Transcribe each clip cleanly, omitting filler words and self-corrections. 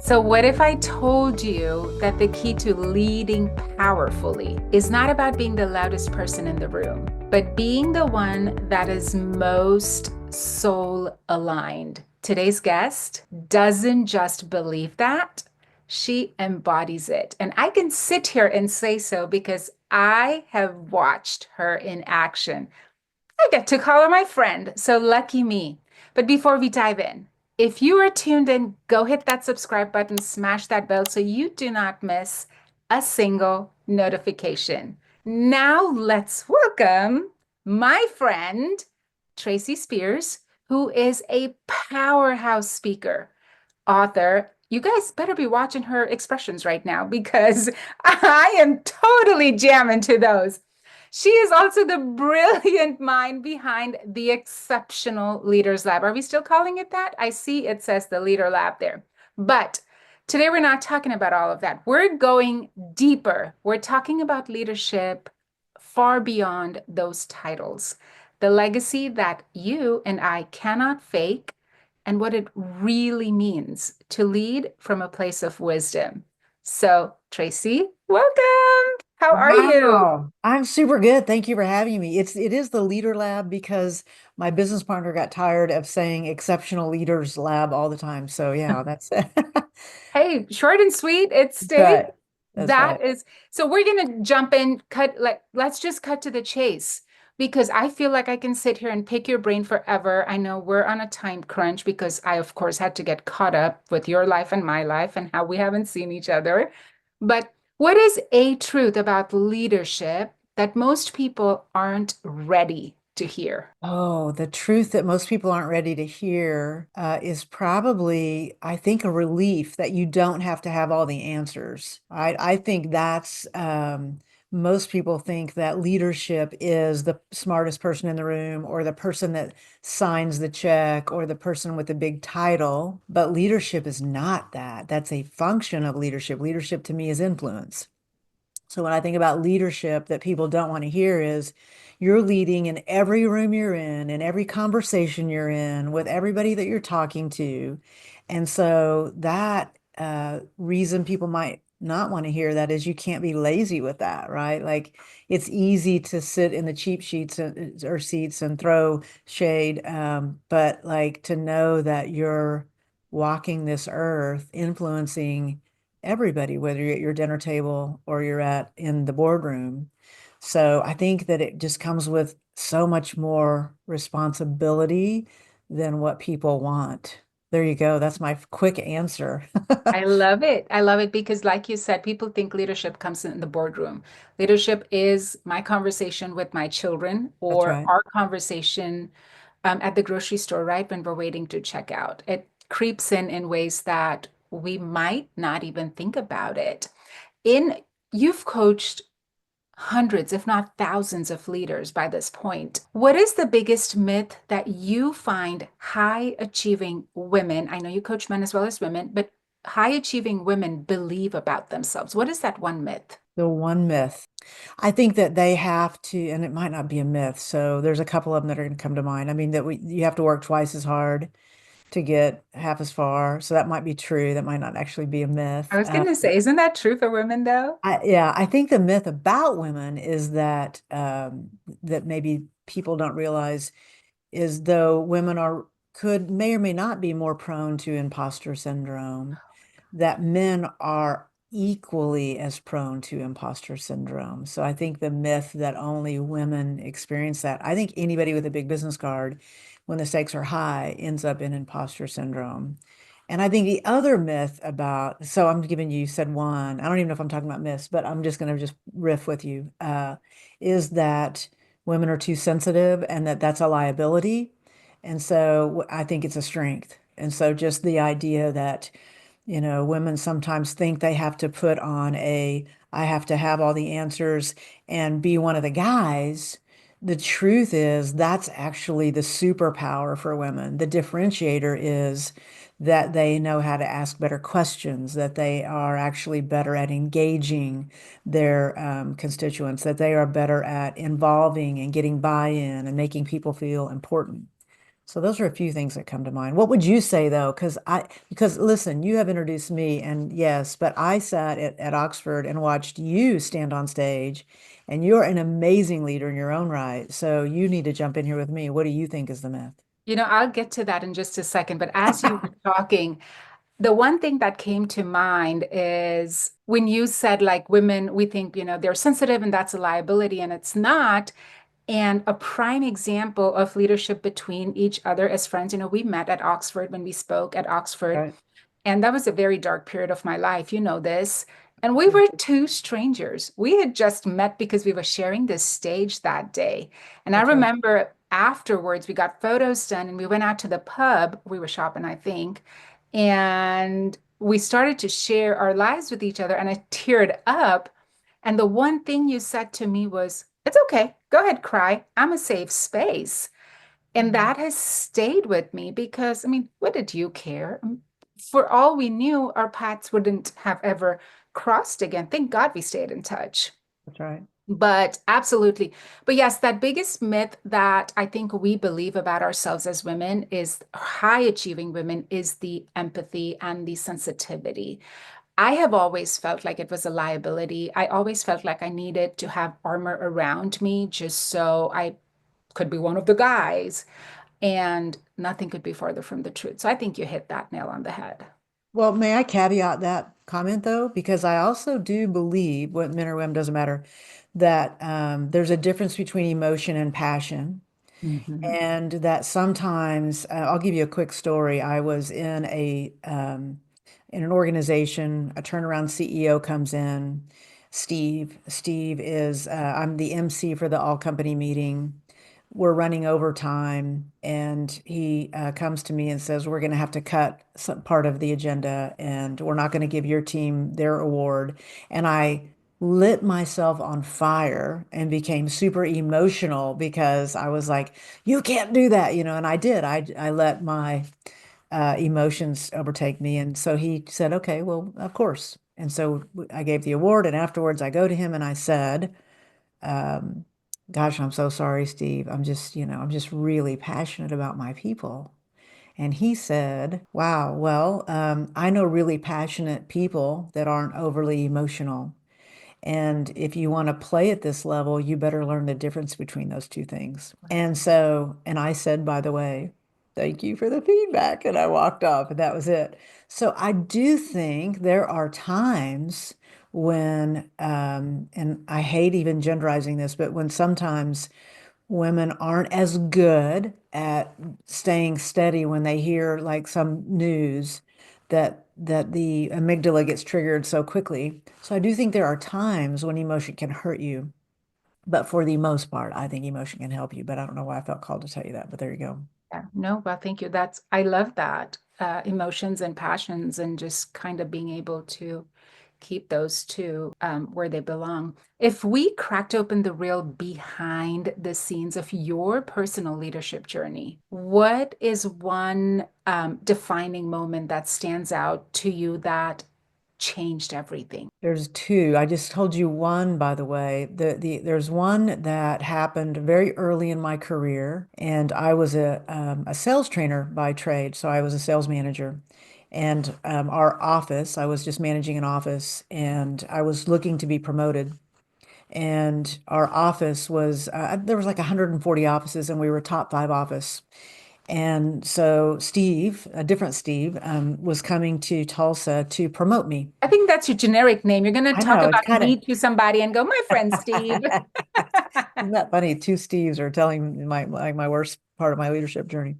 So, what if I told you that the key to leading powerfully is not about being the loudest person in the room, but being the one that is most soul aligned? Today's guest doesn't just believe that, she embodies it. And I can sit here and say so because I have watched her in action. I get to call her my friend, so lucky me. But before we dive in, if you are tuned in, go hit that subscribe button, smash that bell so you do not miss a single notification. Now let's welcome my friend, Tracy Spears, who is a powerhouse speaker, author. You guys better be watching her expressions right now because I am totally jamming to those. She is also the brilliant mind behind the Exceptional Leaders Lab. Are we still calling it that? I see it says the Leader Lab there. But today we're not talking about all of that. We're going deeper. We're talking about leadership far beyond those titles, the legacy that you and I cannot fake, and what it really means to lead from a place of wisdom. So, Tracy, welcome. How are you? Wow, I'm super good. Thank you for having me. It is the Leader Lab because my business partner got tired of saying Exceptional Leaders Lab all the time. So yeah, that's Hey, short and sweet, it that's stayed. right. That's That right. is, so we're gonna jump in, let's just cut to the chase because I feel like I can sit here and pick your brain forever. I know we're on a time crunch because I, of course, had to get caught up with your life and my life and how we haven't seen each other. But what is a truth about leadership that most people aren't ready to hear? Oh, the truth that most people aren't ready to hear is probably, I think, a relief that you don't have to have all the answers. I think that's most people think that leadership is the smartest person in the room or the person that signs the check or the person with the big title. But leadership is not that. That's a function of leadership. Leadership to me is influence. So when I think about leadership that people don't want to hear is you're leading in every room you're in every conversation you're in, with everybody that you're talking to. And so that reason people might not want to hear that is you can't be lazy with that, right? Like it's easy to sit in the cheap sheets or seats and throw shade, but like to know that you're walking this earth, influencing everybody, whether you're at your dinner table or you're at in the boardroom. So I think that it just comes with so much more responsibility than what people want. There you go. That's my quick answer. I love it. I love it because, like you said, people think leadership comes in the boardroom. Leadership is my conversation with my children That's or right. our conversation at the grocery store, right? When we're waiting to check out. It creeps in ways that we might not even think about it. In You've coached hundreds, if not thousands of leaders by this point. What is the biggest myth that you find high achieving women, I know you coach men as well as women, but high achieving women believe about themselves? What is that one myth? The one myth. I think that they have to, and it might not be a myth. So there's a couple of them that are going to come to mind. I mean, you have to work twice as hard to get half as far. So that might be true. That might not actually be a I myth. was going to say, isn't that true for women though? Yeah, I think the myth about women is that that maybe people don't realize is though women are could may or may not be more prone to imposter syndrome, that men are equally as prone to imposter syndrome. So I think the myth that only women experience that, I think anybody with a big business card, when the stakes are high, ends up in imposter syndrome. And I think the other myth about, so I'm giving you, you said one, I don't even know if I'm talking about myths, but I'm just going to just riff with you, is that women are too sensitive and that that's a liability. And so I think it's a strength. And so just the idea that, women sometimes think they have to put on I have to have all the answers and be one of the guys. The truth is that's actually the superpower for women. The differentiator is that they know how to ask better questions, that they are actually better at engaging their constituents, that they are better at involving and getting buy-in and making people feel important. So those are a few things that come to mind. What would you say though? Because listen, you have introduced me and yes, but I sat at Oxford and watched you stand on stage and you're an amazing leader in your own right. So you need to jump in here with me. What do you think is the myth? I'll get to that in just a second, but as you were talking, the one thing that came to mind is when you said, like, women, we think, they're sensitive and that's a liability, and it's not. And a prime example of leadership between each other as friends, we met at Oxford when we spoke at Oxford. Right. And that was a very dark period of my life, you know this. And we were two strangers. We had just met because we were sharing this stage that day. And I That's right. remember afterwards, we got photos done and we went out to the pub. We were shopping, I think. And we started to share our lives with each other. And I teared up. And the one thing you said to me was, "It's okay. Go ahead, cry. I'm a safe space." And Mhm. that has stayed with me because, I mean, what did you care? For all we knew, our paths wouldn't have ever crossed again. Thank God we stayed in touch. That's right. But absolutely. But yes, that biggest myth that I think we believe about ourselves as women is high achieving women is the empathy and the sensitivity. I have always felt like it was a liability. I always felt like I needed to have armor around me just so I could be one of the guys. And nothing could be farther from the truth. So I think you hit that nail on the head. Well, may I caveat that comment though? Because I also do believe, what men or women doesn't matter, that there's a difference between emotion and passion. Mhm. And that sometimes, I'll give you a quick story. I was in an organization, a turnaround CEO comes in, Steve. Steve is, I'm the MC for the all company meeting. We're running overtime, and he comes to me and says, "We're going to have to cut some part of the agenda, and we're not going to give your team their award." And I lit myself on fire and became super emotional because I was like, "You can't do that," and I did. I let my emotions overtake me, and so he said, "Okay, well, of course." And so I gave the award, and afterwards I go to him and I said, um, "Gosh, I'm so sorry, Steve. I'm just really passionate about my people." And he said, "Wow, well, I know really passionate people that aren't overly emotional. And if you want to play at this level, you better learn the difference between those two things." And I said, "By the way, thank you for the feedback." And I walked off, and that was it. So I do think there are times when, and I hate even genderizing this, but when sometimes women aren't as good at staying steady when they hear like some news that the amygdala gets triggered so quickly. So I do think there are times when emotion can hurt you, but for the most part, I think emotion can help you. But I don't know why I felt called to tell you that, but there you go. Yeah, no, well, thank you. I love that. Emotions and passions and just kind of being able to keep those two where they belong. If we cracked open the real behind the scenes of your personal leadership journey, what is one defining moment that stands out to you that changed everything? There's two. I just told you one, by the way. There's one that happened very early in my career, and I was a sales trainer by trade, so I was a sales manager. And our office, I was just managing an office, and I was looking to be promoted. And our office was there was like 140 offices, and we were top five office. And so Steve, a different Steve, was coming to Tulsa to promote me. I think that's your generic name. You're going to I talk know, it's about kind of me to somebody and go, "My friend Steve." isn't that funny? Two Steves are telling my worst part of my leadership journey.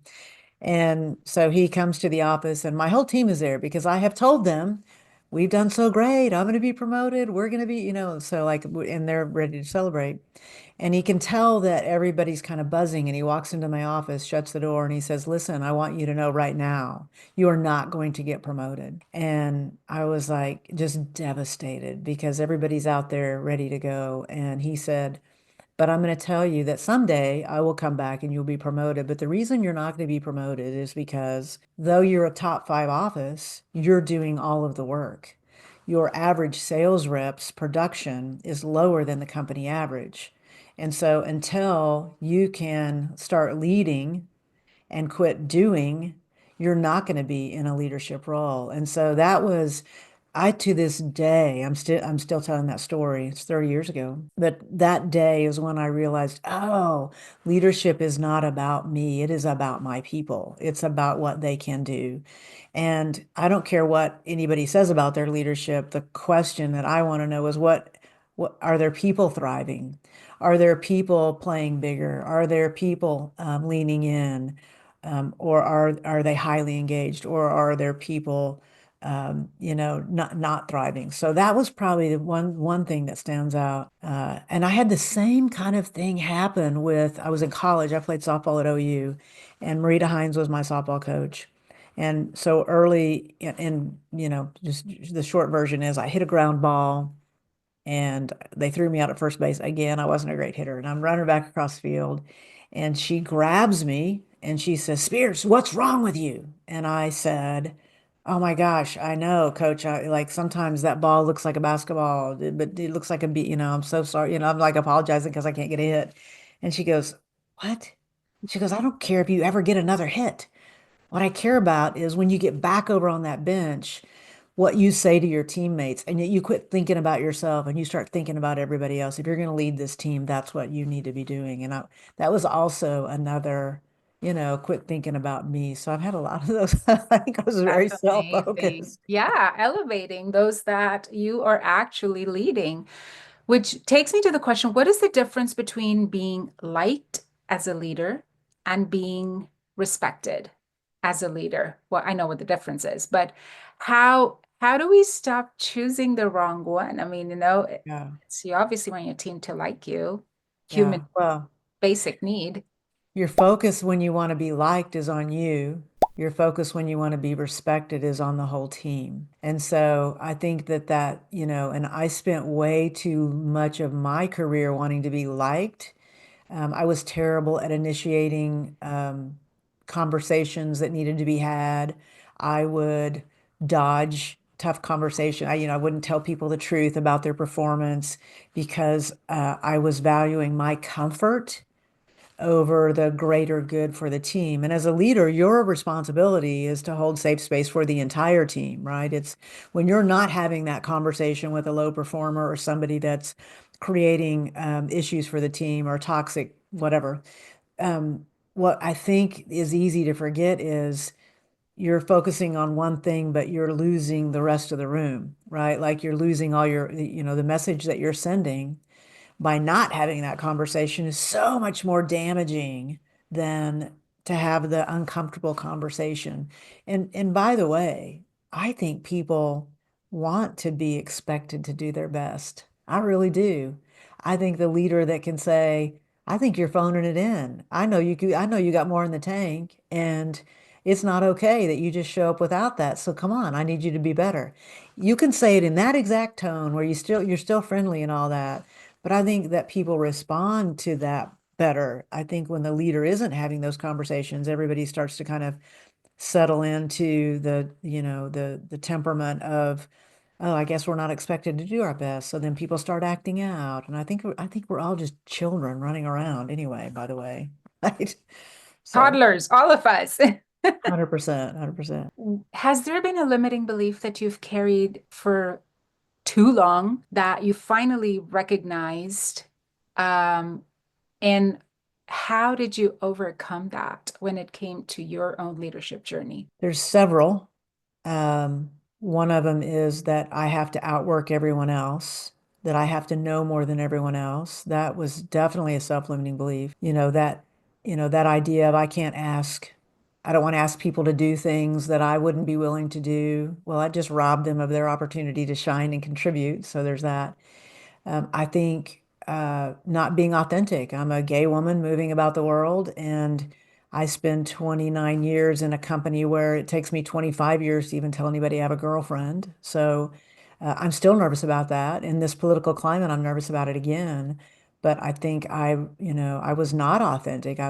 And so he comes to the office, and my whole team is there because I have told them, "We've done so great. I'm going to be promoted. We're going to be, so like, and they're ready to celebrate." And he can tell that everybody's kind of buzzing. And he walks into my office, shuts the door, and he says, "Listen, I want you to know right now, you are not going to get promoted." And I was like, just devastated because everybody's out there ready to go. And he said, "But I'm going to tell you that someday I will come back and you'll be promoted. But the reason you're not going to be promoted is because though you're a top five office, you're doing all of the work. Your average sales rep's production is lower than the company average. And so until you can start leading and quit doing, you're not going to be in a leadership role. And so that was, I to this day, I'm still telling that story. It's 30 years ago. But that day is when I realized, oh, leadership is not about me. It is about my people. It's about what they can do. And I don't care what anybody says about their leadership. The question that I want to know is what are their people thriving? Are there people playing bigger? Are there people leaning in? Or are they highly engaged? Or are there people not thriving? So that was probably the one thing that stands out. And I had the same kind of thing happen with, I was in college, I played softball at OU, and Marita Hines was my softball coach. And so early just the short version is I hit a ground ball and they threw me out at first base. Again, I wasn't a great hitter, and I'm running back across the field, and she grabs me and she says, "Spears, what's wrong with you?" And I said, "Oh my gosh, I know, coach. I like sometimes that ball looks like a basketball, but it looks like a beat, I'm so sorry. I'm like apologizing because I can't get a hit." And she goes, "What?" She goes, "I don't care if you ever get another hit. What I care about is when you get back over on that bench, what you say to your teammates, and yet you quit thinking about yourself and you start thinking about everybody else. If you're going to lead this team, that's what you need to be doing." And that was also another, quit thinking about me. So I've had a lot of those. I think I was very That's amazing. self-focused. Yeah, elevating those that you are actually leading, which takes me to the question, what is the difference between being liked as a leader and being respected as a leader? Well, I know what the difference is, but how do we stop choosing the wrong one? I mean, Yeah. it's you obviously want your team to like you, human Yeah. Well, basic need. your focus when you want to be liked is on you. Your focus when you want to be respected is on the whole team. And so I think and I spent way too much of my career wanting to be liked. I was terrible at initiating conversations that needed to be had. I would dodge tough conversation. I wouldn't tell people the truth about their performance because I was valuing my comfort over the greater good for the team. And as a leader, your responsibility is to hold safe space for the entire team, right? It's when you're not having that conversation with a low performer or somebody that's creating issues for the team or toxic, whatever. What I think is easy to forget is you're focusing on one thing, but you're losing the rest of the room, right? Like you're losing all the message that you're sending by not having that conversation is so much more damaging than to have the uncomfortable conversation. And by the way, I think people want to be expected to do their best. I really do. I think the leader that can say, "I think you're phoning it in. I know you got more in the tank, and it's not okay that you just show up without that. So come on, I need you to be better." You can say it in that exact tone where you're still friendly and all that. But I think that people respond to that better. I think when the leader isn't having those conversations, everybody starts to kind of settle into the temperament of, "Oh, I guess we're not expected to do our best." So then people start acting out. And I think we're all just children running around anyway, by the way. Right? So Toddlers, all of us. 100%, 100%. Has there been a limiting belief that you've carried for too long that you finally recognized? Um, and how did you overcome that when it came to your own leadership journey? There's several. One of them is that I have to outwork everyone else, that I have to know more than everyone else. That was definitely a self-limiting belief. That idea of I don't want to ask people to do things that I wouldn't be willing to do. Well, I just robbed them of their opportunity to shine and contribute. So there's that. I think not being authentic. I'm a gay woman moving about the world, and I spend 29 years in a company where it takes me 25 years to even tell anybody I have a girlfriend. So I'm still nervous about that. In this political climate, I'm nervous about it again. But I think I was not authentic.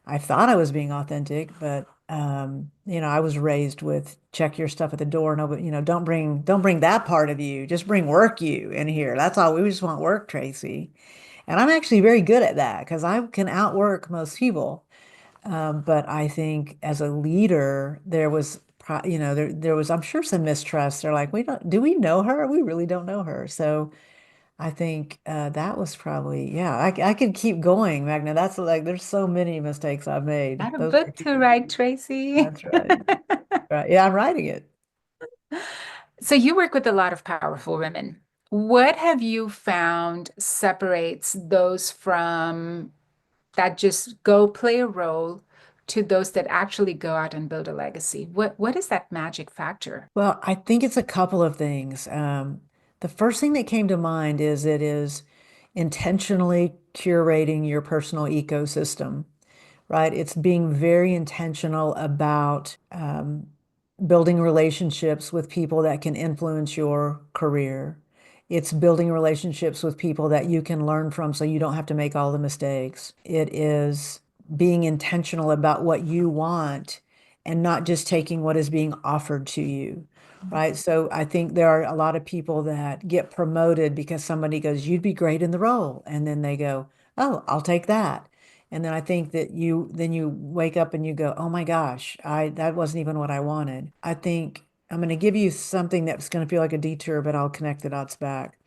I thought I was being authentic, but I was raised with check your stuff at the door. No, but don't bring that part of you. Just bring work you in here. That's all. We just want work, Tracy. And I'm actually very good at that because I can outwork most people. But I think as a leader, there was, there was, I'm sure, some mistrust. They're like, do we know her? We really don't know her. So I think that was probably, yeah, I could keep going, Magna. That's like, there's so many mistakes I've made. Got a Those are book to huge. write, Tracy. That's right. Right. Yeah, I'm writing it. So you work with a lot of powerful women. What have you found separates those from that just go play a role to those that actually go out and build a legacy? What is that magic factor? Well, I think it's a couple of things. The first thing that came to mind is it is intentionally curating your personal ecosystem, right? It's being very intentional about building relationships with people that can influence your career. It's building relationships with people that you can learn from so you don't have to make all the mistakes. It is being intentional about what you want and not just taking what is being offered to you, right? So I think there are a lot of people that get promoted because somebody goes, "You'd be great in the role." And then they go, "Oh, I'll take that." And then I think that you wake up and you go, "Oh my gosh, I that wasn't even what I wanted." I think I'm going to give you something that's going to feel like a detour, but I'll connect the dots back.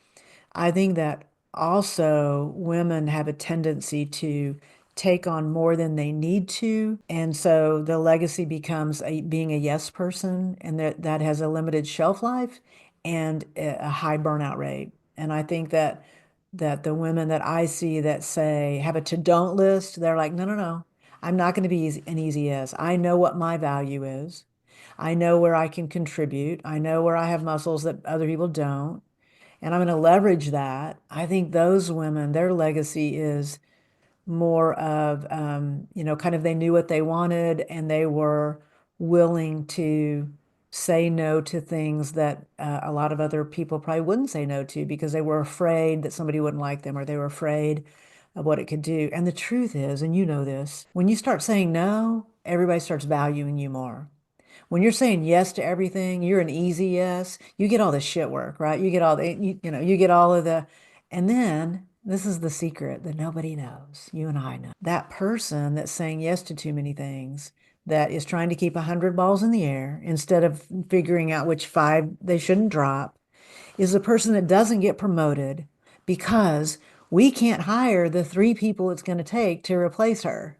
I think that also women have a tendency to take on more than they need to. And so the legacy becomes being a yes person, and that has a limited shelf life and a high burnout rate. And I think that the women that I see that say have a to don't list, they're like, no, no, no, I'm not going to be an easy yes. I know what my value is. I know where I can contribute. I know where I have muscles that other people don't and I'm going to leverage that. I think those women, their legacy is more of, kind of they knew what they wanted and they were willing to say no to things that a lot of other people probably wouldn't say no to because they were afraid that somebody wouldn't like them or they were afraid of what it could do. And the truth is, and you know this, when you start saying no, everybody starts valuing you more. When you're saying yes to everything, you're an easy yes. You get all the shit work, right? You get all the, you get all of the, and then this is the secret that nobody knows. You and I know. That person that's saying yes to too many things, that is trying to keep 100 balls in the air instead of figuring out which five they shouldn't drop, is the person that doesn't get promoted because we can't hire the three people it's going to take to replace her.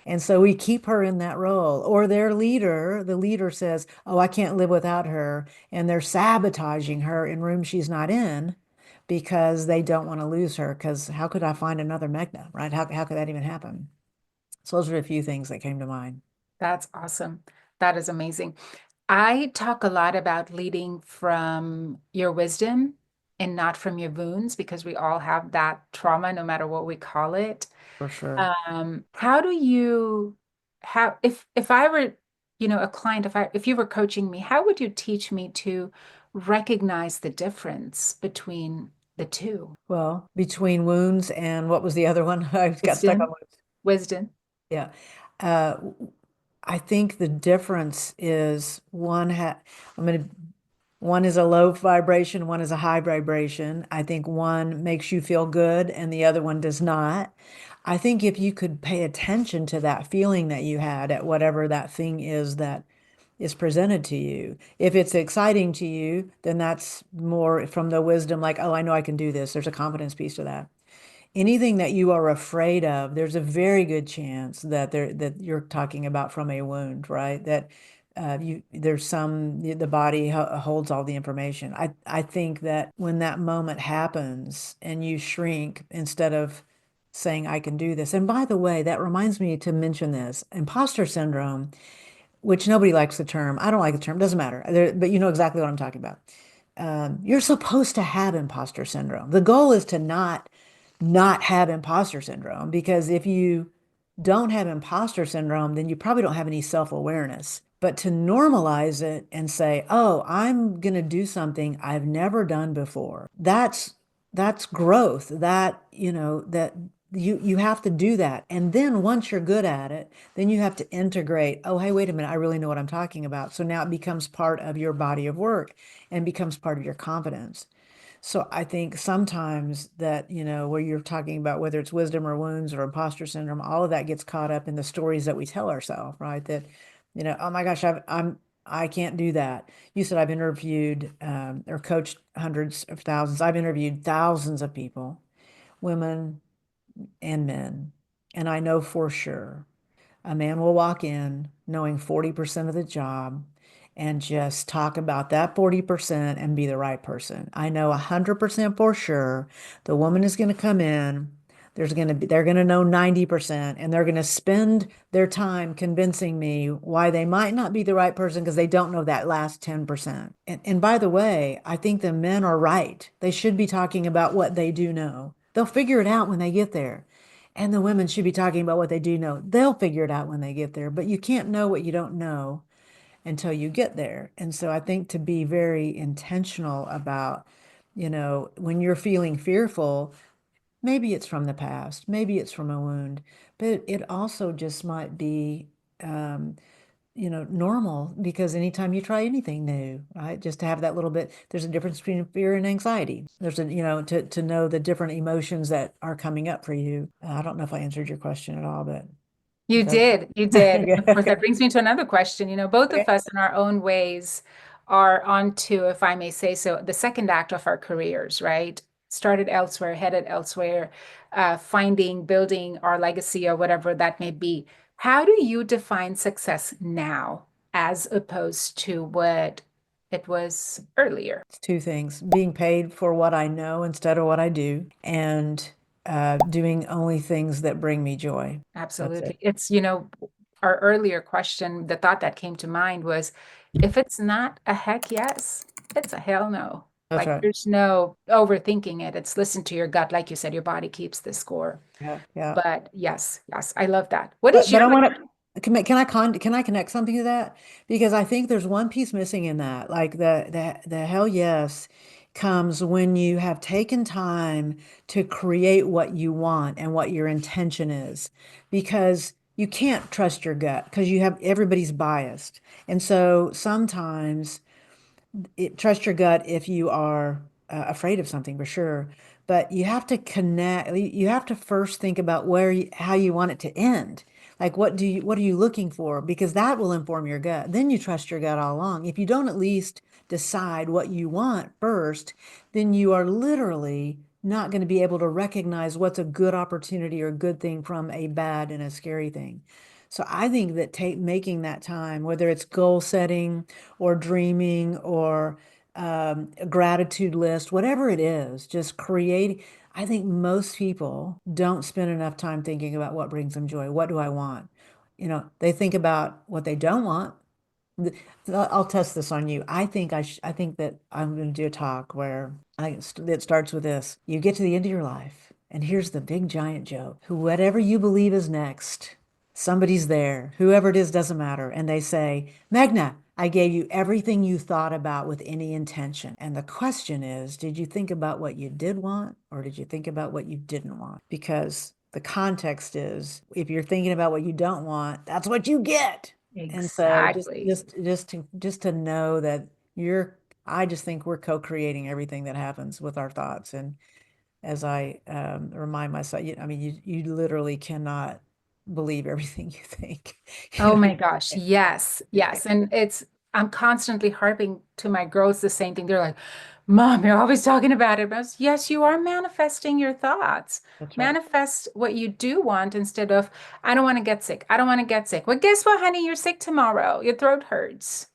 And so we keep her in that role. Or their leader, the leader says, "Oh, I can't live without her." And they're sabotaging her in rooms she's not in because they don't want to lose her. Because how could I find another Megna, right? How could that even happen? So those are a few things that came to mind. That's awesome. That is amazing. I talk a lot about leading from your wisdom and not from your wounds because we all have that trauma, no matter what we call it. For sure. How do you how if I were, a client, if you were coaching me, how would you teach me to recognize the difference between the two? Well, between wounds and what was the other one? I got stuck on Wisdom, wounds. wisdom. Yeah. Uh, I think the difference is I'm going to, one is a low vibration, one is a high vibration. I think one makes you feel good and the other one does not. I think if you could pay attention to that feeling that you had at whatever that thing is that is presented to you. If it's exciting to you, then that's more from the wisdom, like, oh, I know I can do this. There's a confidence piece to that. Anything that you are afraid of, there's a very good chance that you're talking about from a wound, right? That the body holds all the information. I think that when that moment happens and you shrink instead of saying I can do this. And by the way, that reminds me to mention this imposter syndrome, which nobody likes the term. I don't like the term. Doesn't matter. But you know exactly what I'm talking about. You're supposed to have imposter syndrome. The goal is to not have imposter syndrome because if you don't have imposter syndrome, then you probably don't have any self-awareness. But to normalize it and say, "Oh, I'm going to do something I've never done before." That's growth. That you have to do that. And then once you're good at it, then you have to integrate, "Oh, hey, wait a minute, I really know what I'm talking about." So now it becomes part of your body of work and becomes part of your confidence. So I think sometimes that, where you're talking about whether it's wisdom or wounds or imposter syndrome, all of that gets caught up in the stories that we tell ourselves, right? That, oh my gosh, I can't do that. You said I've interviewed or coached hundreds of thousands. I've interviewed thousands of people, women and men, and I know for sure a man will walk in knowing 40% of the job and just talk about that 40% and be the right person. I know 100% for sure the woman is going to come in, they're going to know 90% and they're going to spend their time convincing me why they might not be the right person because they don't know that last 10%. And by the way, I think the men are right. They should be talking about what they do know. They'll figure it out when they get there. And the women should be talking about what they do know. They'll figure it out when they get there, but you can't know what you don't know until you get there. And so I think to be very intentional about, when you're feeling fearful, maybe it's from the past, maybe it's from a wound, but it also just might be, um, normal because anytime you try anything new, right? Just to have that little bit, there's a difference between fear and anxiety. There's to know the different emotions that are coming up for you. I don't know if I answered your question at all, but You that, did, you did. And okay, of course, okay, that brings me to another question. Both of okay. us in our own ways are onto, if I may say so, the second act of our careers, right? Started elsewhere, headed elsewhere, finding, building our legacy or whatever that may be. How do you define success now as opposed to what it was earlier? It's two things, being paid for what I know instead of what I do, and doing only things that bring me joy. That's it. Absolutely. It's, our earlier question, the thought that came to mind was if it's not a heck yes, it's a hell no. That's Like right. there's no overthinking it. It's listen to your gut. Like you said, your body keeps the score. Yeah, yeah. But yes, yes, I love that. What is But your I want to can I connect something to that? Because I think there's one piece missing in that. Like the hell yes comes when you have taken time to create what you want and what your intention is. Because you can't trust your gut because everybody's biased. And so sometimes trust your gut if you are afraid of something for sure. But you have to connect, you have to first think about how you want it to end. Like what are you looking for? Because that will inform your gut. Then you trust your gut all along. If you don't at least decide what you want first, then you are literally not going to be able to recognize what's a good opportunity or a good thing from a bad and a scary thing. So I think that making that time, whether it's goal setting or dreaming or a gratitude list, whatever it is, just create. I think most people don't spend enough time thinking about what brings them joy. What do I want? They think about what they don't want. I'll test this on you. I think that I'm going to do a talk where it starts with this. You get to the end of your life, and here's the big giant joke. Whatever you believe is next, somebody's there. Whoever it is doesn't matter. And they say, Magna, I gave you everything you thought about with any intention. And the question is, did you think about what you did want, or did you think about what you didn't want? Because the context is, if you're thinking about what you don't want, that's what you get. And so exactly? just to know that I just think we're co-creating everything that happens with our thoughts. And as I remind myself, I mean, you literally cannot believe everything you think. Oh You my gosh, yes, know? yes. And I'm constantly harping to my girls the same thing. They're like, Mom, you're always talking about it. But I was, yes, you are manifesting your thoughts. That's right. Manifest what you do want instead of, I don't want to get sick. I don't want to get sick. Well, guess what, honey? You're sick tomorrow. Your throat hurts.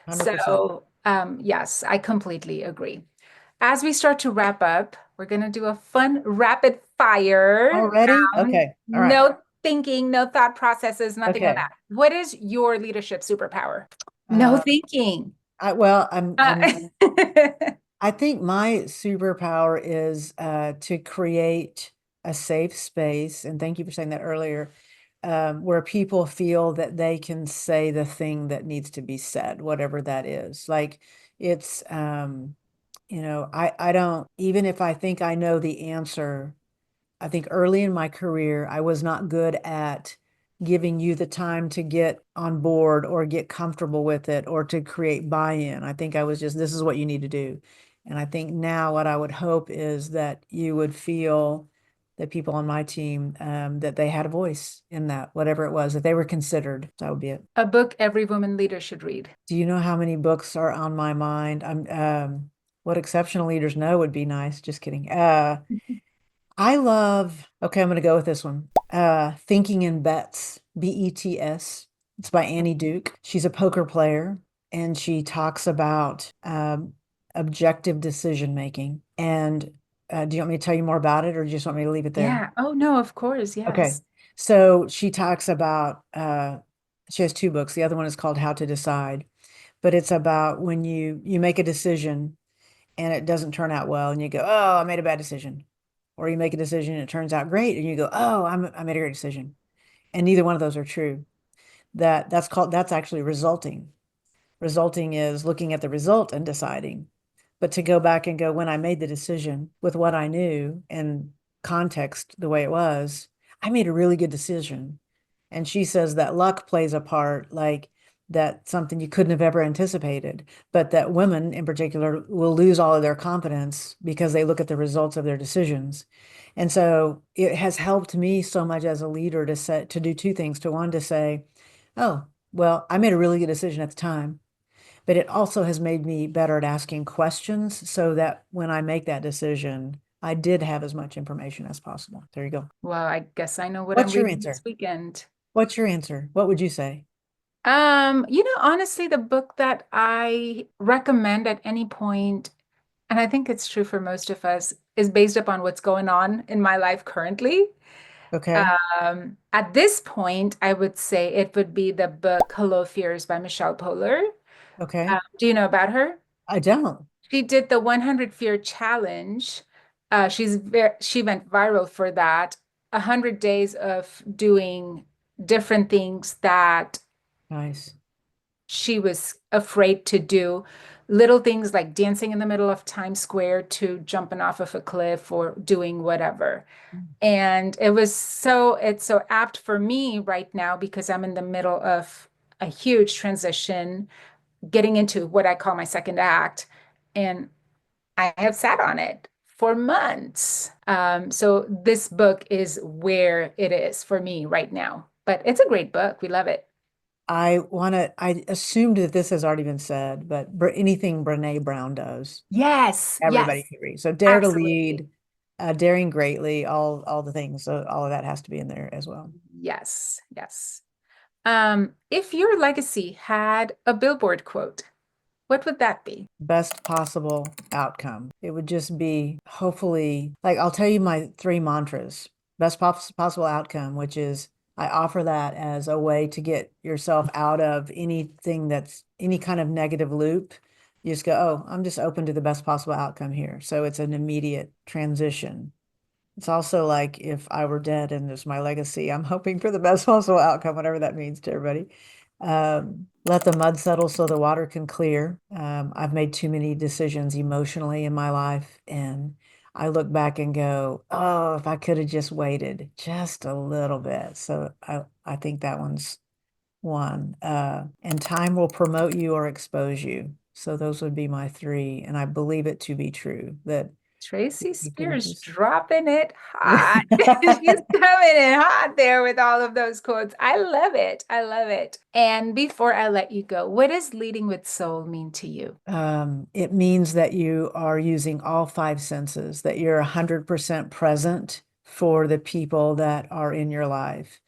100%. So, yes, I completely agree. As we start to wrap up, we're going to do a fun rapid fire Already? round. Okay. All right. No thinking, no thought processes, nothing like Okay. that. What is your leadership superpower? No Uh, thinking. well, Uh, I think my superpower is to create a safe space, and thank you for saying that earlier, where people feel that they can say the thing that needs to be said, whatever that is. Like it's, I don't, even if I think I know the answer, I think early in my career, I was not good at giving you the time to get on board or get comfortable with it or to create buy-in. I think I was just, this is what you need to do. And I think now what I would hope is that you would feel that people on my team, that they had a voice in that, whatever it was, that they were considered. That would be it. A book every woman leader should read. Do you know how many books are on my mind? What exceptional leaders know would be nice. Just kidding. I love, okay, I'm going to go with this one. Thinking in Bets, Bets. It's by Annie Duke. She's a poker player and she talks about objective decision making. And do you want me to tell you more about it or do you just want me to leave it there? Yeah. Oh, no, of course. Okay. Yes. So she talks about, she has two books. The other one is called How to Decide, but it's about when you make a decision and it doesn't turn out well and you go, oh, I made a bad decision. Or you make a decision and it turns out great and you go, oh, I made a great decision. And neither one of those are true. That's actually resulting. Resulting is looking at the result and deciding. But to go back and go, when I made the decision with what I knew and context the way it was, I made a really good decision. And she says that luck plays a part, like that something you couldn't have ever anticipated, but that women in particular will lose all of their confidence because they look at the results of their decisions. And so it has helped me so much as a leader to do two things. To one, to say, oh, well, I made a really good decision at the time, but it also has made me better at asking questions so that when I make that decision, I did have as much information as possible. There you go. Well, I guess I know what I'm What's your reading this answer? weekend. What's your answer? What would you say? Honestly, the book that I recommend at any point, and I think it's true for most of us, is based upon what's going on in my life currently. Okay. At this point, I would say it would be the book Hello Fears by Michelle Poler. Okay. Do you know about her? I don't. She did the 100 Fear Challenge. She went viral for that. 100 days of doing different things that Nice. she was afraid to do. Little things like dancing in the middle of Times Square to jumping off of a cliff or doing whatever. And it's so apt for me right now because I'm in the middle of a huge transition, getting into what I call my second act. And I have sat on it for months. So this book is where it is for me right now. But it's a great book. We love it. I assumed that this has already been said, but anything Brene Brown does, Yes, everybody yes, can read. So Dare to absolutely. Lead, Daring Greatly, all the things. So all of that has to be in there as well. Yes, yes. If your legacy had a billboard quote, what would that be? Best possible outcome. It would just be hopefully, like I'll tell you my three mantras. Possible outcome, which is I offer that as a way to get yourself out of anything that's any kind of negative loop. You just go, oh, I'm just open to the best possible outcome here. So it's an immediate transition. It's also like if I were dead and there's my legacy, I'm hoping for the best possible outcome, whatever that means to everybody. Let the mud settle so the water can clear. I've made too many decisions emotionally in my life, and I look back and go, oh, if I could have just waited just a little bit. So I think that one's one. And time will promote you or expose you. So those would be my three, and I believe it to be true that Tracy you can Spears just dropping it hot. She's coming in hot there with all of those quotes. I love it. I love it. And before I let you go, what does leading with soul mean to you? It means that you are using all five senses, that you're 100% present for the people that are in your life,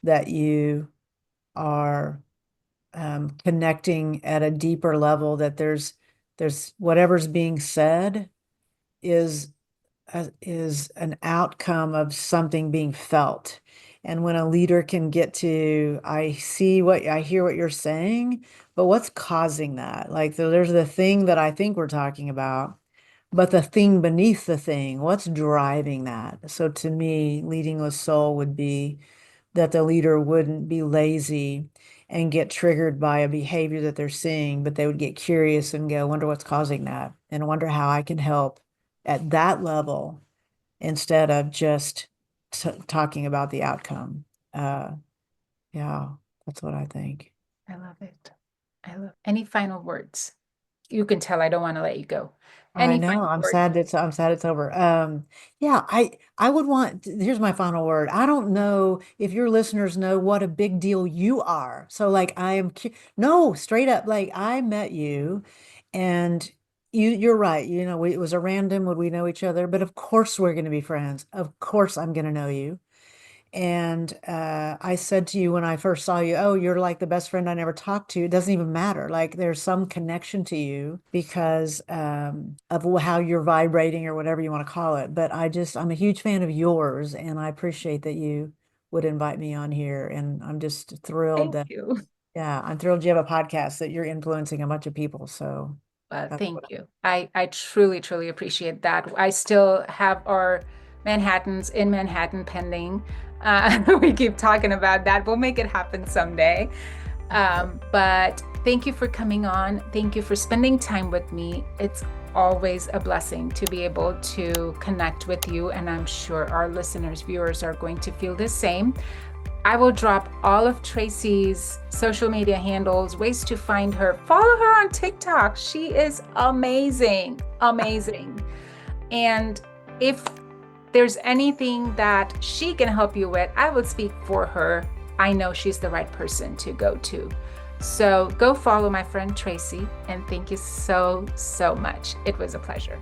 that you are connecting at a deeper level, that there's whatever's being said is is an outcome of something being felt. And when a leader can get to, I hear what you're saying, but what's causing that? Like, so there's the thing that I think we're talking about, but the thing beneath the thing, what's driving that? So to me, leading with soul would be that the leader wouldn't be lazy and get triggered by a behavior that they're seeing, but they would get curious and go, wonder what's causing that, and wonder how I can help at that level instead of just talking about the outcome. Uh, yeah, that's what I think. I love it. I love any final words. You can tell I don't want to let you go. I Any know. final words? I'm sad it's over. Yeah, I would want, here's my final word. I don't know if your listeners know what a big deal you are. So like no, straight up, like I met you and you're right. You know, it was a random, would we know each other? But of course we're going to be friends. Of course I'm going to know you. And I said to you when I first saw you, oh, you're like the best friend I never talked to. It doesn't even matter. Like there's some connection to you because of how you're vibrating or whatever you want to call it. But I'm a huge fan of yours, and I appreciate that you would invite me on here. And I'm just thrilled Thank that, you. yeah, I'm thrilled you have a podcast that you're influencing a bunch of people. So that's what Thank you. I truly, truly appreciate that. I still have our Manhattans in Manhattan pending. We keep talking about that. We'll make it happen someday. But thank you for coming on. Thank you for spending time with me. It's always a blessing to be able to connect with you. And I'm sure our listeners, viewers are going to feel the same. I will drop all of Tracy's social media handles, ways to find her. Follow her on TikTok. She is amazing, amazing. And if there's anything that she can help you with, I would speak for her. I know she's the right person to go to. So go follow my friend Tracy, and thank you so, so much. It was a pleasure.